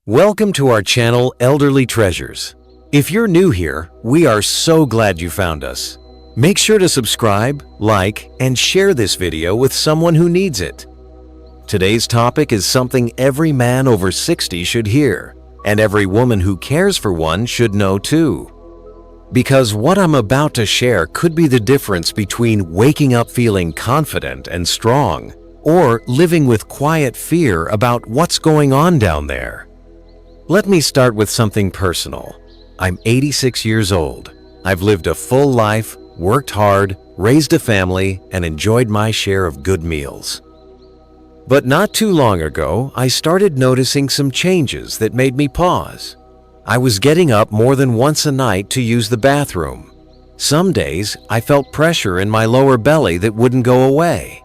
Welcome to our channel, Elderly Treasures. If you're new here, we are so glad you found us. Make sure to subscribe, like, and share this video with someone who needs it. Today's topic is something every man over 60 should hear, and every woman who cares for one should know too. Because what I'm about to share could be the difference between waking up feeling confident and strong, or living with quiet fear about what's going on down there. Let me start with something personal. I'm 86 years old. I've lived a full life, worked hard, raised a family, and enjoyed my share of good meals. But not too long ago, I started noticing some changes that made me pause. I was getting up more than once a night to use the bathroom. Some days, I felt pressure in my lower belly that wouldn't go away.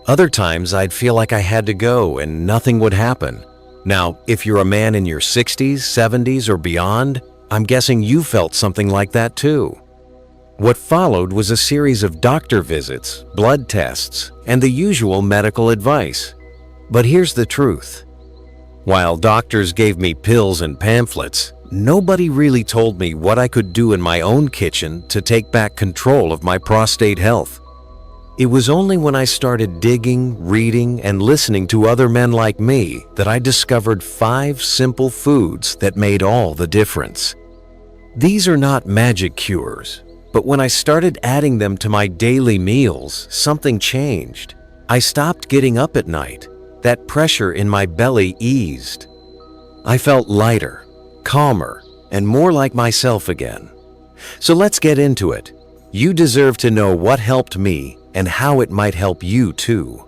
Other times, I'd feel like I had to go and nothing would happen. Now, if you're a man in your 60s, 70s, or beyond, I'm guessing you felt something like that too. What followed was a series of doctor visits, blood tests, and the usual medical advice. But here's the truth. While doctors gave me pills and pamphlets, nobody really told me what I could do in my own kitchen to take back control of my prostate health. It was only when I started digging, reading, and listening to other men like me that I discovered 5 simple foods that made all the difference. These are not magic cures, but when I started adding them to my daily meals, something changed. I stopped getting up at night. That pressure in my belly eased. I felt lighter, calmer, and more like myself again. So let's get into it. You deserve to know what helped me and how it might help you too.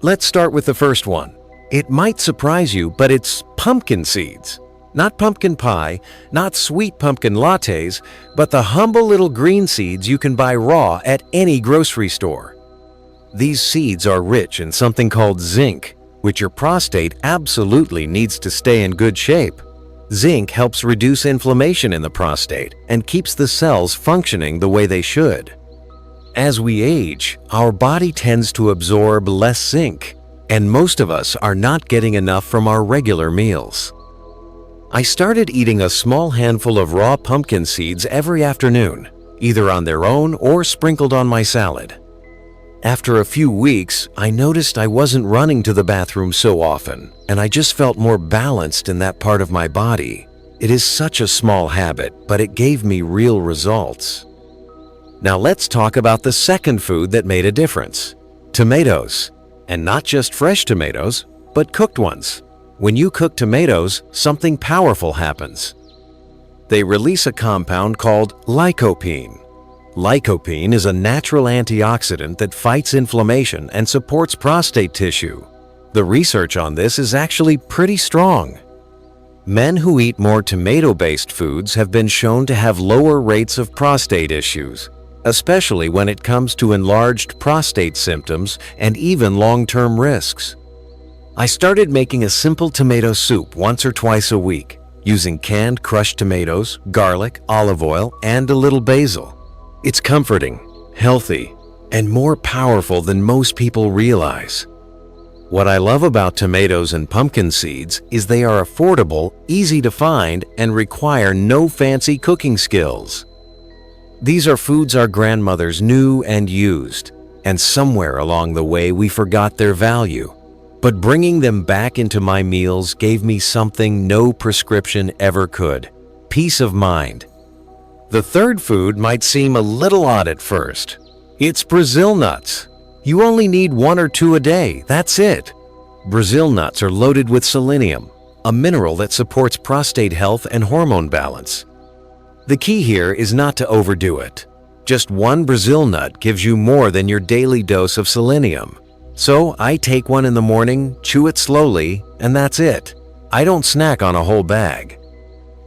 Let's start with the first one. It might surprise you, but it's pumpkin seeds. Not pumpkin pie, not sweet pumpkin lattes, but the humble little green seeds you can buy raw at any grocery store. These seeds are rich in something called zinc, which your prostate absolutely needs to stay in good shape. Zinc helps reduce inflammation in the prostate and keeps the cells functioning the way they should. As we age, our body tends to absorb less zinc, and most of us are not getting enough from our regular meals. I started eating a small handful of raw pumpkin seeds every afternoon, either on their own or sprinkled on my salad. After a few weeks, I noticed I wasn't running to the bathroom so often, and I just felt more balanced in that part of my body. It is such a small habit, but it gave me real results. Now let's talk about the second food that made a difference. Tomatoes. And not just fresh tomatoes, but cooked ones. When you cook tomatoes, something powerful happens. They release a compound called lycopene. Lycopene is a natural antioxidant that fights inflammation and supports prostate tissue. The research on this is actually pretty strong. Men who eat more tomato-based foods have been shown to have lower rates of prostate issues, especially when it comes to enlarged prostate symptoms and even long-term risks. I started making a simple tomato soup once or twice a week, using canned crushed tomatoes, garlic, olive oil, and a little basil. It's comforting, healthy, and more powerful than most people realize. What I love about tomatoes and pumpkin seeds is they are affordable, easy to find, and require no fancy cooking skills. These are foods our grandmothers knew and used, and somewhere along the way we forgot their value. But bringing them back into my meals gave me something no prescription ever could: peace of mind. The third food might seem a little odd at first. It's Brazil nuts. You only need 1 or 2 a day, that's it. Brazil nuts are loaded with selenium, a mineral that supports prostate health and hormone balance. The key here is not to overdo it. Just 1 Brazil nut gives you more than your daily dose of selenium. So I take one in the morning, chew it slowly, and that's it. I don't snack on a whole bag.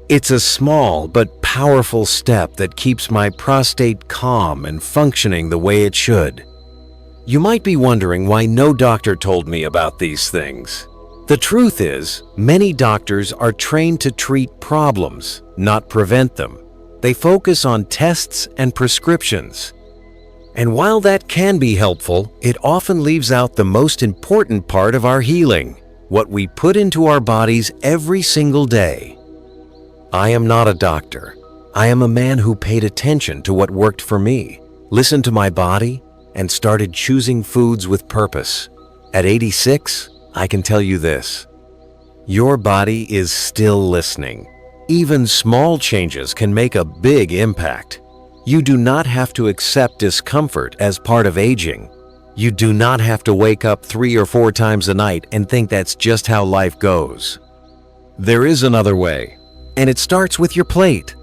It's a small but powerful step that keeps my prostate calm and functioning the way it should. You might be wondering why no doctor told me about these things. The truth is, many doctors are trained to treat problems, not prevent them. They focus on tests and prescriptions. And while that can be helpful, it often leaves out the most important part of our healing, what we put into our bodies every single day. I am not a doctor. I am a man who paid attention to what worked for me, listened to my body, and started choosing foods with purpose. At 86, I can tell you this: your body is still listening. Even small changes can make a big impact. You do not have to accept discomfort as part of aging. You do not have to wake up 3 or 4 times a night and think that's just how life goes. There is another way, and it starts with your plate.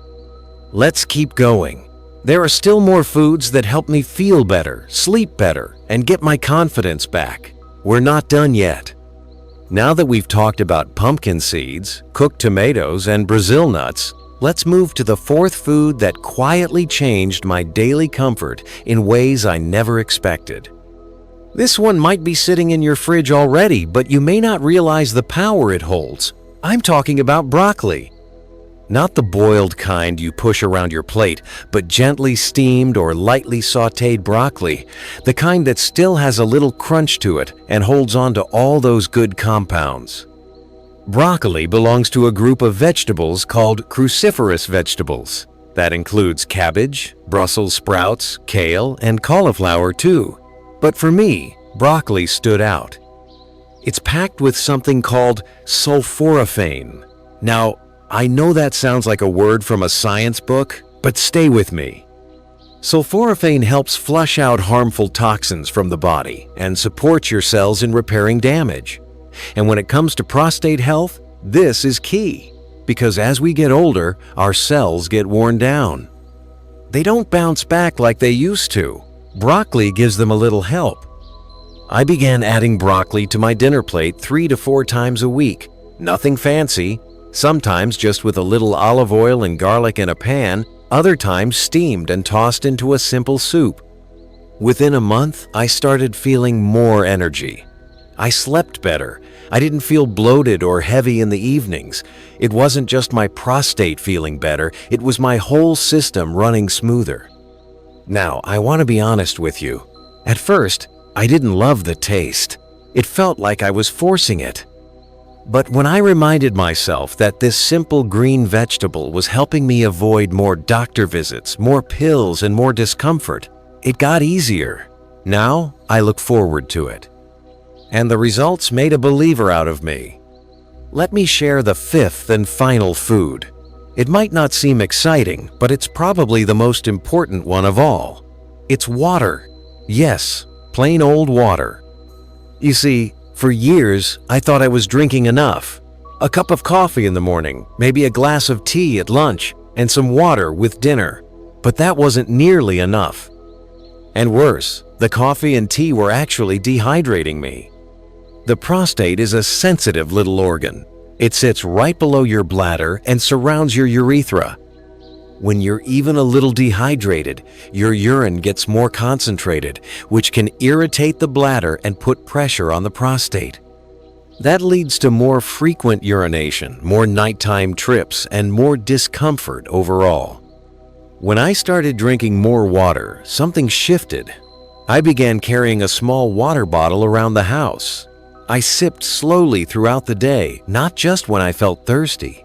Let's keep going. There are still more foods that help me feel better, sleep better, and get my confidence back. We're not done yet. Now that we've talked about pumpkin seeds, cooked tomatoes, and Brazil nuts, let's move to the 4th food that quietly changed my daily comfort in ways I never expected. This one might be sitting in your fridge already, but you may not realize the power it holds. I'm talking about broccoli. Not the boiled kind you push around your plate, but gently steamed or lightly sautéed broccoli, the kind that still has a little crunch to it and holds on to all those good compounds. Broccoli belongs to a group of vegetables called cruciferous vegetables. That includes cabbage, Brussels sprouts, kale, and cauliflower too. But for me, broccoli stood out. It's packed with something called sulforaphane. Now, I know that sounds like a word from a science book, but stay with me. Sulforaphane helps flush out harmful toxins from the body and supports your cells in repairing damage. And when it comes to prostate health, this is key, because as we get older, our cells get worn down. They don't bounce back like they used to. Broccoli gives them a little help. I began adding broccoli to my dinner plate 3 to 4 times a week. Nothing fancy. Sometimes just with a little olive oil and garlic in a pan, other times steamed and tossed into a simple soup. Within a month, I started feeling more energy. I slept better. I didn't feel bloated or heavy in the evenings. It wasn't just my prostate feeling better, it was my whole system running smoother. Now, I want to be honest with you. At first, I didn't love the taste. It felt like I was forcing it. But when I reminded myself that this simple green vegetable was helping me avoid more doctor visits, more pills, and more discomfort, it got easier. Now, I look forward to it. And the results made a believer out of me. Let me share the 5th and final food. It might not seem exciting, but it's probably the most important one of all. It's water. Yes, plain old water. You see, for years, I thought I was drinking enough. A cup of coffee in the morning, maybe a glass of tea at lunch, and some water with dinner. But that wasn't nearly enough. And worse, the coffee and tea were actually dehydrating me. The prostate is a sensitive little organ. It sits right below your bladder and surrounds your urethra. When you're even a little dehydrated, your urine gets more concentrated, which can irritate the bladder and put pressure on the prostate. That leads to more frequent urination, more nighttime trips, and more discomfort overall. When I started drinking more water, something shifted. I began carrying a small water bottle around the house. I sipped slowly throughout the day, not just when I felt thirsty.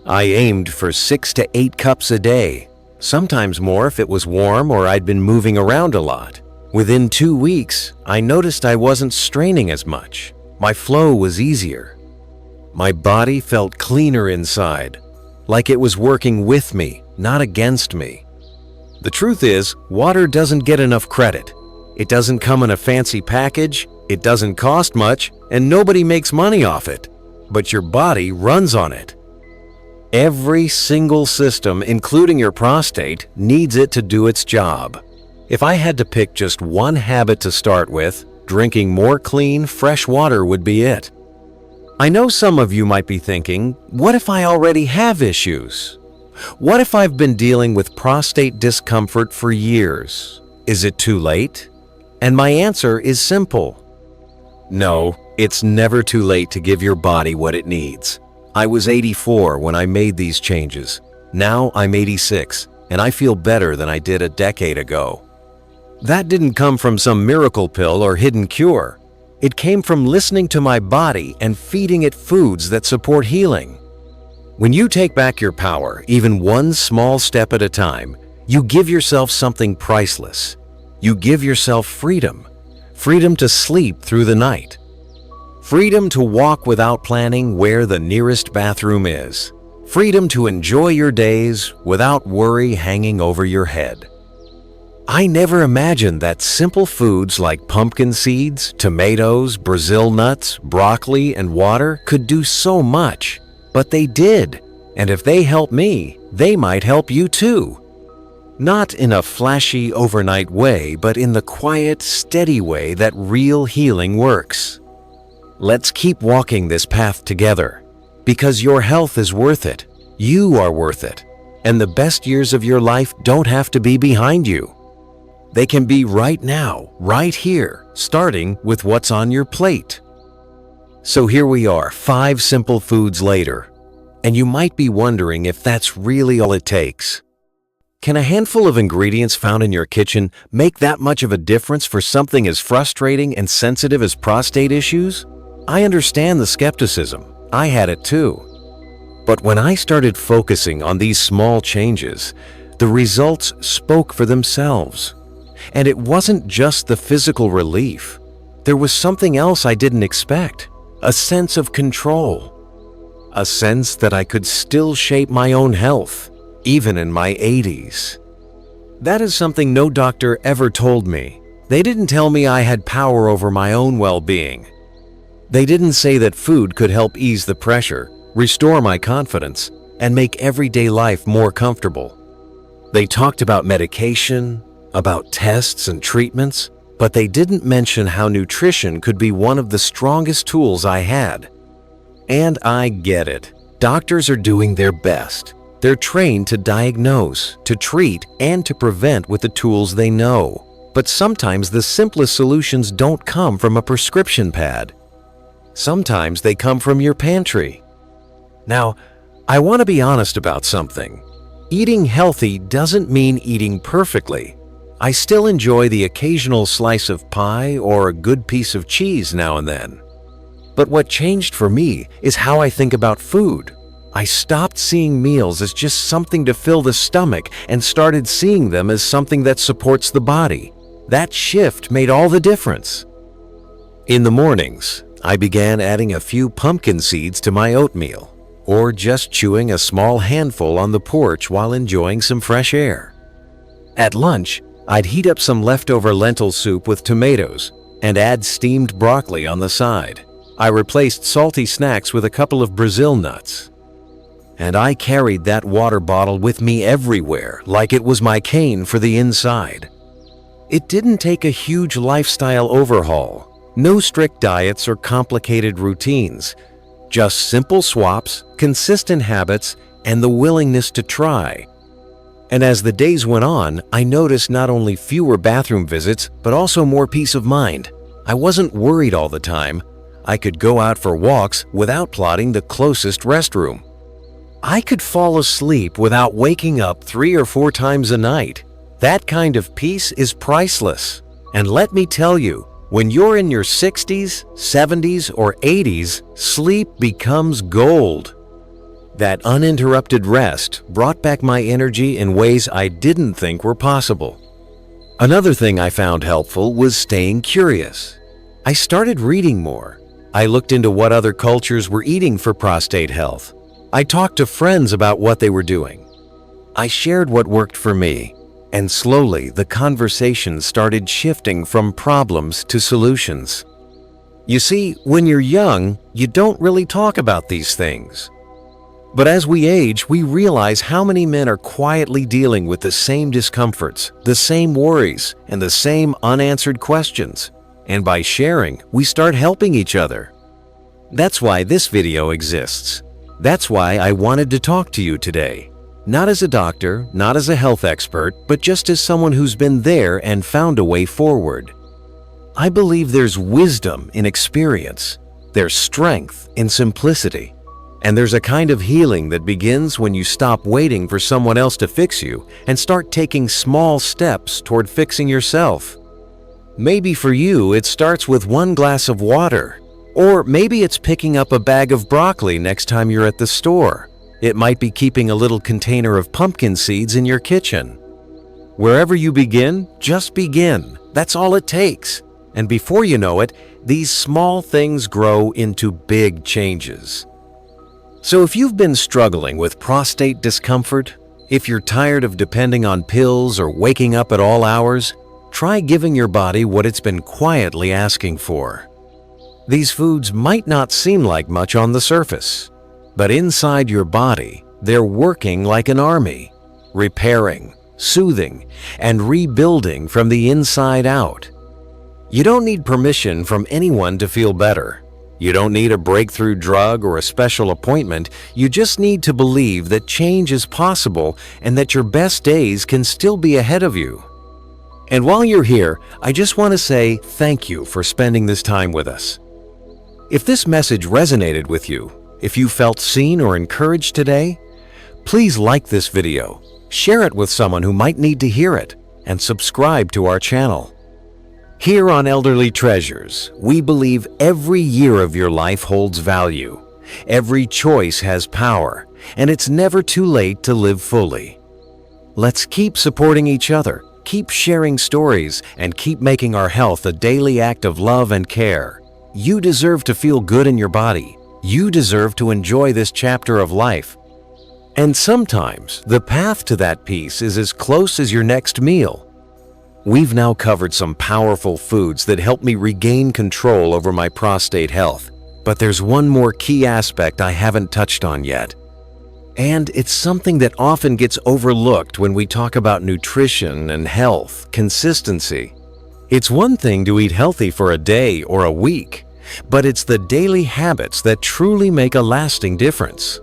I aimed for 6 to 8 cups a day, sometimes more if it was warm or I'd been moving around a lot. Within 2 weeks, I noticed I wasn't straining as much. My flow was easier. My body felt cleaner inside, like it was working with me, not against me. The truth is, water doesn't get enough credit. It doesn't come in a fancy package, it doesn't cost much, and nobody makes money off it. But your body runs on it. Every single system, including your prostate, needs it to do its job. If I had to pick just one habit to start with, drinking more clean, fresh water would be it. I know some of you might be thinking, what if I already have issues? What if I've been dealing with prostate discomfort for years? Is it too late? And my answer is simple. No, it's never too late to give your body what it needs. I was 84 when I made these changes. Now I'm 86, and I feel better than I did a decade ago. That didn't come from some miracle pill or hidden cure. It came from listening to my body and feeding it foods that support healing. When you take back your power, even one small step at a time, you give yourself something priceless. You give yourself freedom. Freedom to sleep through the night. Freedom to walk without planning where the nearest bathroom is. Freedom to enjoy your days without worry hanging over your head. I never imagined that simple foods like pumpkin seeds, tomatoes, Brazil nuts, broccoli, and water could do so much. But they did. And if they help me, they might help you too. Not in a flashy overnight way, but in the quiet, steady way that real healing works. Let's keep walking this path together, because your health is worth it. You are worth it. And the best years of your life don't have to be behind you. They can be right now, right here, starting with what's on your plate. So here we are, 5 simple foods later, and you might be wondering if that's really all it takes. Can a handful of ingredients found in your kitchen make that much of a difference for something as frustrating and sensitive as prostate issues? I understand the skepticism. I had it too. But when I started focusing on these small changes, the results spoke for themselves. And it wasn't just the physical relief. There was something else I didn't expect, a sense of control. A sense that I could still shape my own health, even in my 80s. That is something no doctor ever told me. They didn't tell me I had power over my own well-being. They didn't say that food could help ease the pressure, restore my confidence, and make everyday life more comfortable. They talked about medication, about tests and treatments, but they didn't mention how nutrition could be one of the strongest tools I had. And I get it. Doctors are doing their best. They're trained to diagnose, to treat, and to prevent with the tools they know. But sometimes the simplest solutions don't come from a prescription pad. Sometimes they come from your pantry. Now, I want to be honest about something. Eating healthy doesn't mean eating perfectly. I still enjoy the occasional slice of pie or a good piece of cheese now and then. But what changed for me is how I think about food. I stopped seeing meals as just something to fill the stomach and started seeing them as something that supports the body. That shift made all the difference. In the mornings, I began adding a few pumpkin seeds to my oatmeal, or just chewing a small handful on the porch while enjoying some fresh air. At lunch, I'd heat up some leftover lentil soup with tomatoes and add steamed broccoli on the side. I replaced salty snacks with a couple of Brazil nuts. And I carried that water bottle with me everywhere, like it was my cane for the inside. It didn't take a huge lifestyle overhaul. No strict diets or complicated routines. Just simple swaps, consistent habits, and the willingness to try. And as the days went on, I noticed not only fewer bathroom visits, but also more peace of mind. I wasn't worried all the time. I could go out for walks without plotting the closest restroom. I could fall asleep without waking up 3 or 4 times a night. That kind of peace is priceless. And let me tell you, when you're in your 60s, 70s, or 80s, sleep becomes gold. That uninterrupted rest brought back my energy in ways I didn't think were possible. Another thing I found helpful was staying curious. I started reading more. I looked into what other cultures were eating for prostate health. I talked to friends about what they were doing. I shared what worked for me, and slowly the conversation started shifting from problems to solutions. You see, when you're young, you don't really talk about these things. But as we age, we realize how many men are quietly dealing with the same discomforts, the same worries, and the same unanswered questions. And by sharing, we start helping each other. That's why this video exists. That's why I wanted to talk to you today. Not as a doctor, not as a health expert, but just as someone who's been there and found a way forward. I believe there's wisdom in experience. There's strength in simplicity. And there's a kind of healing that begins when you stop waiting for someone else to fix you and start taking small steps toward fixing yourself. Maybe for you, it starts with one glass of water. Or maybe it's picking up a bag of broccoli next time you're at the store. It might be keeping a little container of pumpkin seeds in your kitchen. Wherever you begin, just begin. That's all it takes. And before you know it, these small things grow into big changes. So if you've been struggling with prostate discomfort, if you're tired of depending on pills or waking up at all hours, try giving your body what it's been quietly asking for. These foods might not seem like much on the surface, but inside your body, they're working like an army, repairing, soothing, and rebuilding from the inside out. You don't need permission from anyone to feel better. You don't need a breakthrough drug or a special appointment. You just need to believe that change is possible and that your best days can still be ahead of you. And while you're here, I just want to say thank you for spending this time with us. If this message resonated with you, if you felt seen or encouraged today, please like this video, share it with someone who might need to hear it, and subscribe to our channel. Here on Elderly Treasures, we believe every year of your life holds value. Every choice has power, and it's never too late to live fully. Let's keep supporting each other, keep sharing stories, and keep making our health a daily act of love and care. You deserve to feel good in your body. You deserve to enjoy this chapter of life. And sometimes, the path to that peace is as close as your next meal. We've now covered some powerful foods that help me regain control over my prostate health. But there's one more key aspect I haven't touched on yet. And it's something that often gets overlooked when we talk about nutrition and health, consistency. It's one thing to eat healthy for a day or a week, but it's the daily habits that truly make a lasting difference.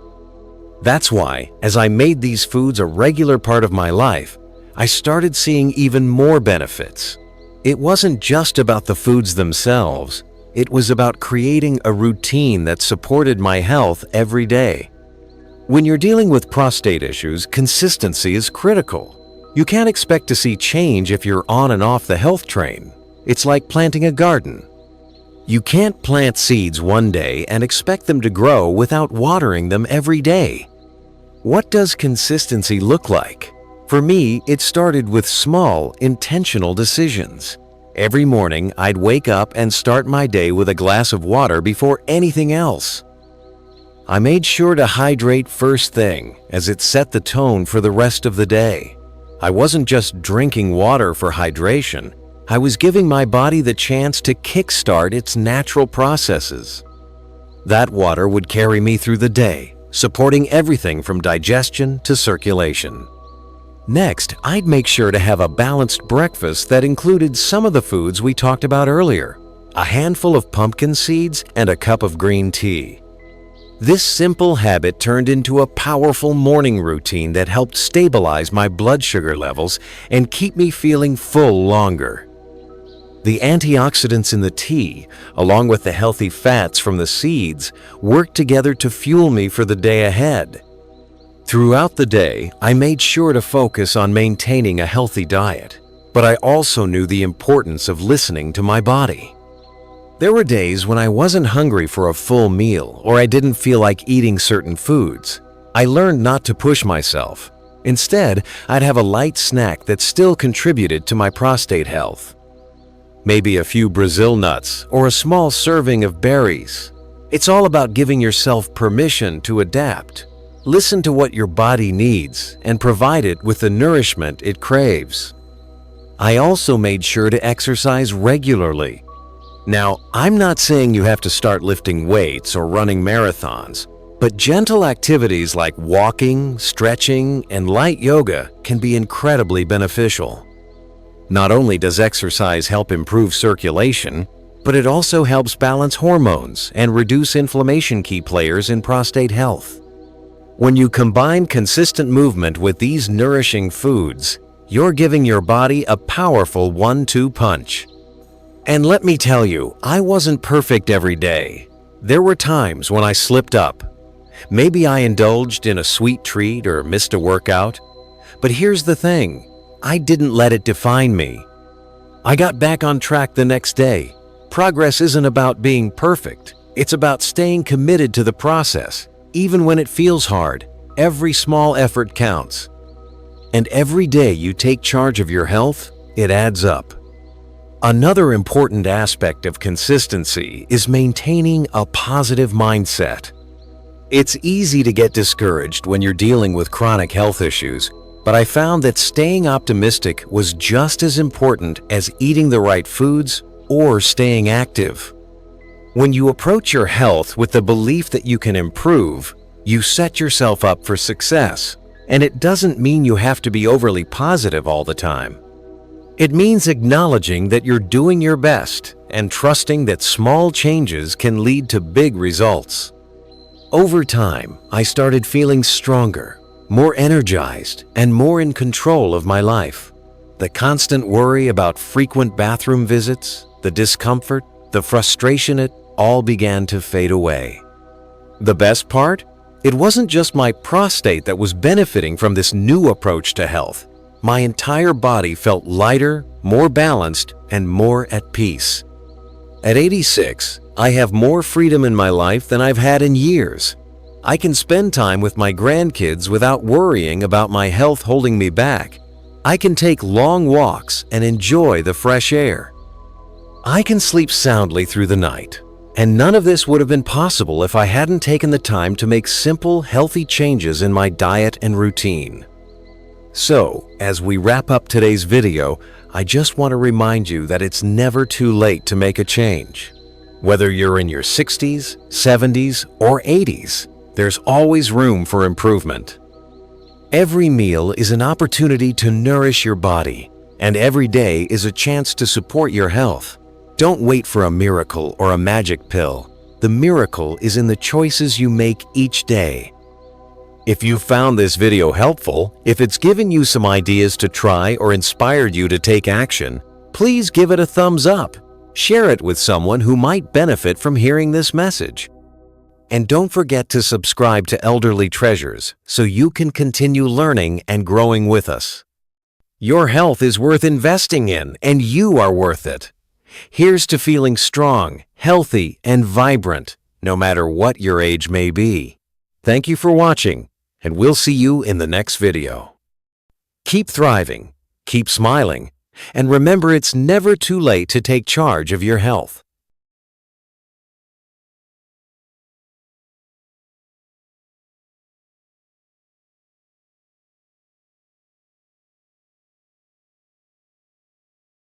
That's why, as I made these foods a regular part of my life, I started seeing even more benefits. It wasn't just about the foods themselves. It was about creating a routine that supported my health every day. When you're dealing with prostate issues, consistency is critical. You can't expect to see change if you're on and off the health train. It's like planting a garden. You can't plant seeds one day and expect them to grow without watering them every day. What does consistency look like? For me, it started with small, intentional decisions. Every morning, I'd wake up and start my day with a glass of water before anything else. I made sure to hydrate first thing, as it set the tone for the rest of the day. I wasn't just drinking water for hydration. I was giving my body the chance to kickstart its natural processes. That water would carry me through the day, supporting everything from digestion to circulation. Next, I'd make sure to have a balanced breakfast that included some of the foods we talked about earlier, a handful of pumpkin seeds and a cup of green tea. This simple habit turned into a powerful morning routine that helped stabilize my blood sugar levels and keep me feeling full longer. The antioxidants in the tea, along with the healthy fats from the seeds, worked together to fuel me for the day ahead. Throughout the day, I made sure to focus on maintaining a healthy diet, but I also knew the importance of listening to my body. There were days when I wasn't hungry for a full meal or I didn't feel like eating certain foods. I learned not to push myself. Instead, I'd have a light snack that still contributed to my prostate health. Maybe a few Brazil nuts or a small serving of berries. It's all about giving yourself permission to adapt. Listen to what your body needs and provide it with the nourishment it craves. I also made sure to exercise regularly. Now, I'm not saying you have to start lifting weights or running marathons, but gentle activities like walking, stretching, and light yoga can be incredibly beneficial. Not only does exercise help improve circulation, but it also helps balance hormones and reduce inflammation key players in prostate health. When you combine consistent movement with these nourishing foods, you're giving your body a powerful 1-2 punch. And let me tell you, I wasn't perfect every day. There were times when I slipped up. Maybe I indulged in a sweet treat or missed a workout. But here's the thing, I didn't let it define me. I got back on track the next day. Progress isn't about being perfect. It's about staying committed to the process. Even when it feels hard, every small effort counts. And every day you take charge of your health, it adds up. Another important aspect of consistency is maintaining a positive mindset. It's easy to get discouraged when you're dealing with chronic health issues, but I found that staying optimistic was just as important as eating the right foods or staying active. When you approach your health with the belief that you can improve, you set yourself up for success. And it doesn't mean you have to be overly positive all the time. It means acknowledging that you're doing your best and trusting that small changes can lead to big results. Over time, I started feeling stronger, more energized, and more in control of my life. The constant worry about frequent bathroom visits, the discomfort, the frustration, it all began to fade away. The best part? It wasn't just my prostate that was benefiting from this new approach to health. My entire body felt lighter, more balanced, and more at peace. At 86, I have more freedom in my life than I've had in years. I can spend time with my grandkids without worrying about my health holding me back. I can take long walks and enjoy the fresh air. I can sleep soundly through the night. And none of this would have been possible if I hadn't taken the time to make simple, healthy changes in my diet and routine. So, as we wrap up today's video, I just want to remind you that it's never too late to make a change. Whether you're in your 60s, 70s, or 80s, there's always room for improvement. Every meal is an opportunity to nourish your body, and every day is a chance to support your health. Don't wait for a miracle or a magic pill. The miracle is in the choices you make each day. If you found this video helpful, if it's given you some ideas to try or inspired you to take action, please give it a thumbs up. Share it with someone who might benefit from hearing this message. And don't forget to subscribe to Elderly Treasures so you can continue learning and growing with us. Your health is worth investing in, and you are worth it. Here's to feeling strong, healthy, and vibrant, no matter what your age may be. Thank you for watching, and we'll see you in the next video. Keep thriving, keep smiling, and remember it's never too late to take charge of your health.